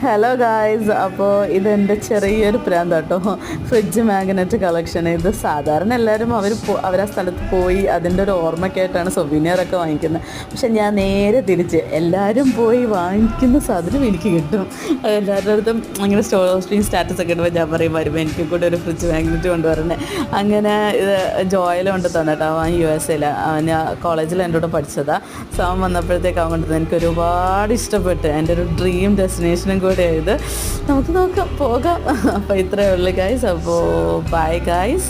Hello guys, അപ്പോൾ ഇതെൻ്റെ ചെറിയൊരു പ്രാന്ത് കേട്ടോ. Fridge magnet collection. ഇത് സാധാരണ എല്ലാവരും അവരാ സ്ഥലത്ത് പോയി അതിൻ്റെ ഒരു ഓർമ്മയ്ക്കായിട്ടാണ് സൊവീനിയറൊക്കെ വാങ്ങിക്കുന്നത്. പക്ഷെ ഞാൻ നേരെ തിരിച്ച് എല്ലാവരും പോയി വാങ്ങിക്കുന്ന സാധനം എനിക്ക് കിട്ടും. എല്ലാവരുടെ അടുത്തും അങ്ങനെ സ്റ്റോറിങ് സ്റ്റാറ്റസ് ഒക്കെ ഇടുമ്പോൾ ഞാൻ പറയും വരുമ്പോൾ എനിക്കും കൂടെ ഒരു ഫ്രിഡ്ജ് മാഗ്നറ്റ് കൊണ്ടുവരണേ. അങ്ങനെ ഇത് ജോയിൽ കൊണ്ട് തന്നിട്ടോ. അവൻ USA ഞാൻ കോളേജിൽ എൻ്റെ കൂടെ പഠിച്ചതാണ്. സോ അവൻ വന്നപ്പോഴത്തേക്ക് അവൻ കൊണ്ടുവന്നത് എനിക്ക് ഒരുപാട് ഇഷ്ടപ്പെട്ട്. എൻ്റെ ഒരു ഡ്രീം ഡെസ്റ്റിനേഷനും കൂടെ ഇത് നമുക്ക് നോക്കാം, പോകാം. അപ്പോൾ ഇത്രയേ ഉള്ളൂ ഗൈസ്. അപ്പോൾ ബൈ ഗൈസ്.